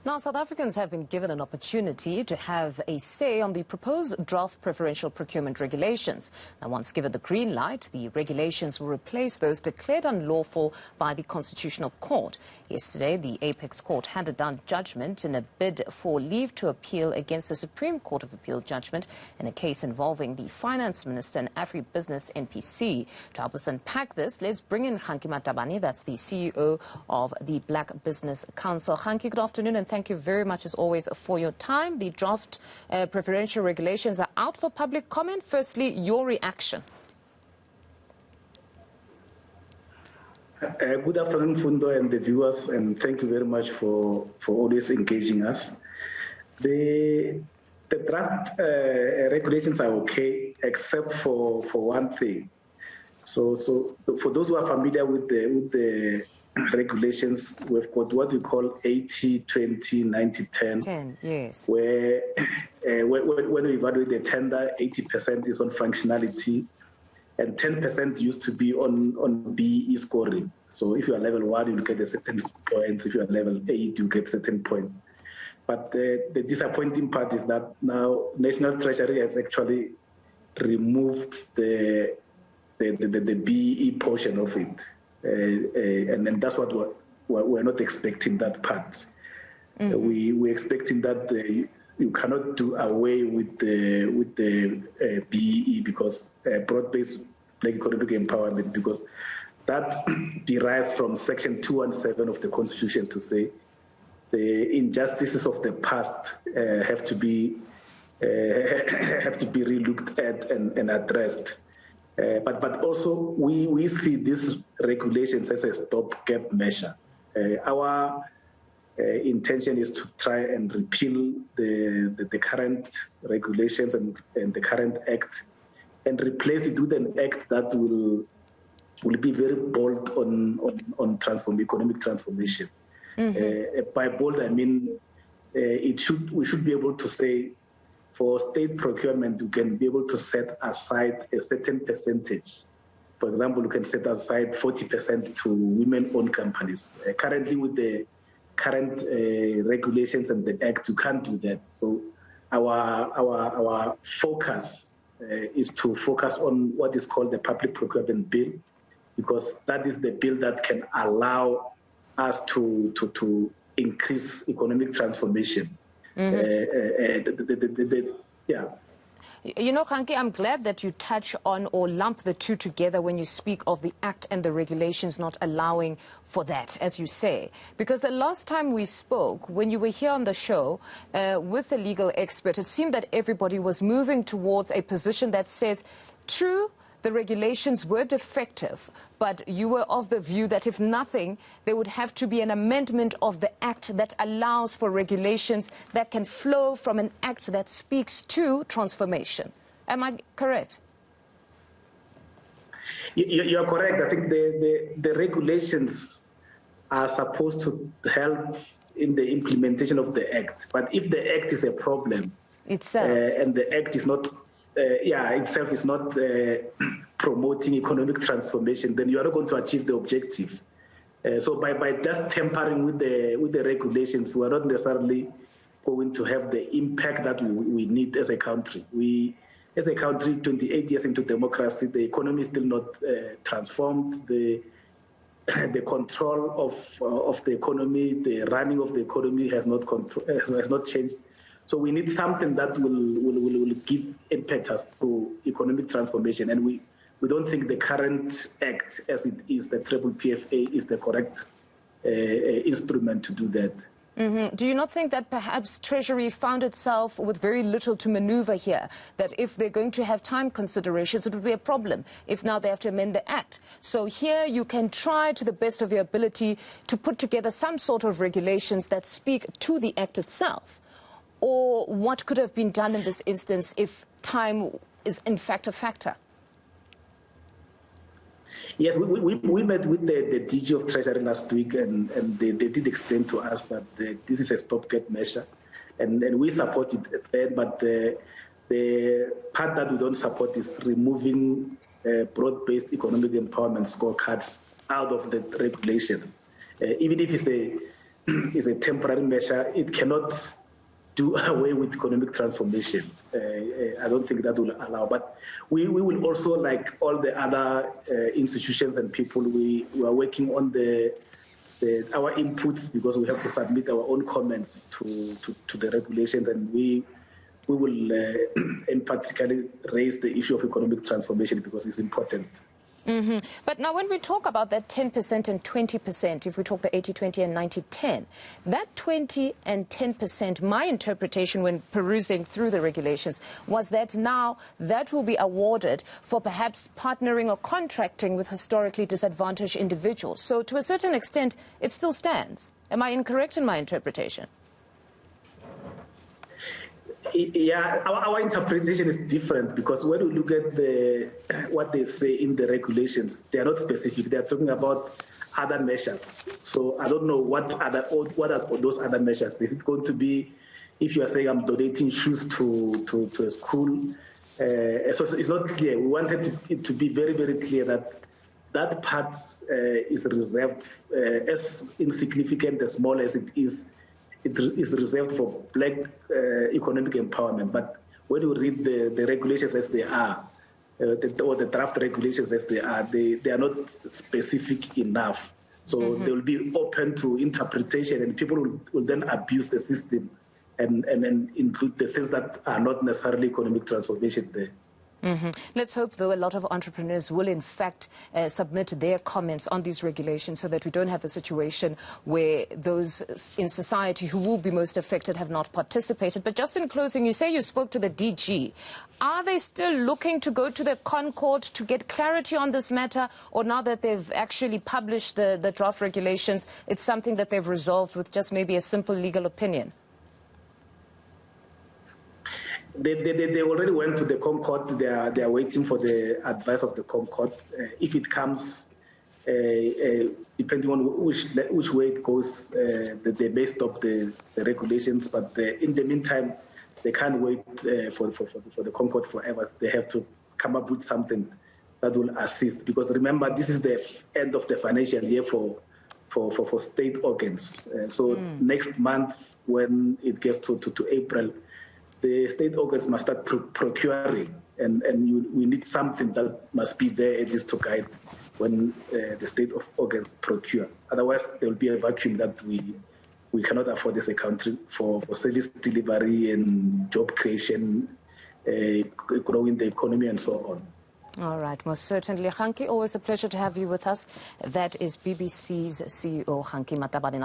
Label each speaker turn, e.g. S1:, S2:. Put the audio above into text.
S1: Now, South Africans have been given an opportunity to have a say on the proposed draft preferential procurement regulations. Now, once given the green light, the regulations will replace those declared unlawful by the Constitutional Court. Yesterday, the Apex Court handed down judgment in a bid for leave to appeal against the Supreme Court of Appeal judgment in a case involving the Finance Minister and Agribusiness NPC. To help us unpack this, let's bring in Kganki Matabane, that's the CEO of the Black Business Council. Kganki, good afternoon, and thank you very much, as always, for your time. The draft preferential regulations are out for public comment. Firstly, your reaction.
S2: Good afternoon, Fundo and the viewers, and thank you very much for always engaging us. The draft regulations are okay, except for one thing. So for those who are familiar with the regulations, we've got what we call 80, 20, 90, 10.
S1: Yes.
S2: Where when we evaluate the tender, 80% is on functionality, and 10% used to be on BE scoring. So if you are level 1, you get a certain points. If you are level 8, you get certain points. But the disappointing part is that now National Treasury has actually removed the BE portion of it. And that's what we're not expecting, that part. We're expecting that you cannot do away with the BEE, because broad-based black economic empowerment, because that derives from Section 217 of the Constitution to say the injustices of the past have to be relooked at and addressed. But also we see these regulations as a stopgap measure. Our intention is to try and repeal the current regulations and the current act, and replace it with an act that will be very bold on economic transformation. By bold, I mean we should be able to say, for state procurement, you can be able to set aside a certain percentage. For example, you can set aside 40% to women-owned companies. Currently, with the current regulations and the act, you can't do that. So our focus is to focus on what is called the public procurement bill, because that is the bill that can allow us to increase economic transformation. Yeah.
S1: You know, Kganki, I'm glad that you touch on or lump the two together when you speak of the Act and the regulations not allowing for that, as you say. Because the last time we spoke, when you were here on the show with the legal expert, it seemed that everybody was moving towards a position that says, true, the regulations were defective, but you were of the view that if nothing, there would have to be an amendment of the Act that allows for regulations that can flow from an Act that speaks to transformation. Am I correct?
S2: You are correct. I think the regulations are supposed to help in the implementation of the Act. But if the Act is a problem
S1: itself,
S2: and the Act is not itself is not promoting economic transformation, then you are not going to achieve the objective. So by just tampering with the regulations, we are not necessarily going to have the impact that we need as a country. As a country, 28 years into democracy, the economy is still not transformed. The control of the economy, the running of the economy has not changed. So we need something that will give impetus to economic transformation, and we don't think the current act, as it is, the PPFA, is the correct instrument to do that.
S1: Do you not think that perhaps Treasury found itself with very little to maneuver here? That if they're going to have time considerations, it would be a problem if now they have to amend the Act. So here you can try to the best of your ability to put together some sort of regulations that speak to the Act itself. Or what could have been done in this instance if time is in fact a factor?
S2: Yes, we met with the DG of Treasury last week, and they did explain to us that this is a stopgap measure, and we support it. But the part that we don't support is removing broad-based economic empowerment scorecards out of the regulations. Even if it's is a temporary measure. It cannot do away with economic transformation. I don't think that will allow. But we will also, like all the other institutions and people, we are working on our inputs, because we have to submit our own comments to the regulations, and we will in particular raise the issue of economic transformation because it's important.
S1: Mm-hmm. But now when we talk about that 10% and 20%, if we talk the 80-20 and 90-10, that 20 and 10%, my interpretation when perusing through the regulations was that now that will be awarded for perhaps partnering or contracting with historically disadvantaged individuals. So to a certain extent, it still stands. Am I incorrect in my interpretation?
S2: Yeah, our interpretation is different, because when we look at what they say in the regulations, they are not specific. They are talking about other measures. So I don't know what are those other measures. Is it going to be, if you are saying I'm donating shoes to a school? So it's not clear. We wanted it to be very, very clear that part is reserved, as insignificant, as small as it is. It is reserved for black economic empowerment. But when you read the regulations as they are, or the draft regulations as they are not specific enough. So they will be open to interpretation, and people will then abuse the system and include the things that are not necessarily economic transformation there.
S1: Mm-hmm. Let's hope, though, a lot of entrepreneurs will, in fact, submit their comments on these regulations so that we don't have a situation where those in society who will be most affected have not participated. But just in closing, you say you spoke to the DG. Are they still looking to go to the Concord to get clarity on this matter, or now that they've actually published the draft regulations, it's something that they've resolved with just maybe a simple legal opinion?
S2: They already went to the Concord. They are waiting for the advice of the Concord. If it comes, depending on which way it goes, they may stop the regulations. But in the meantime, they can't wait for the Concord forever. They have to come up with something that will assist. Because remember, this is the end of the financial year for state organs. Next month, when it gets to April, the state organs must start procuring, and we need something that must be there at least to guide when the state of organs procure. Otherwise, there will be a vacuum that we cannot afford as a country for service delivery and job creation, growing the economy and so on.
S1: All right, most certainly. Kganki, always a pleasure to have you with us. That is BBC's CEO, Kganki Matabane.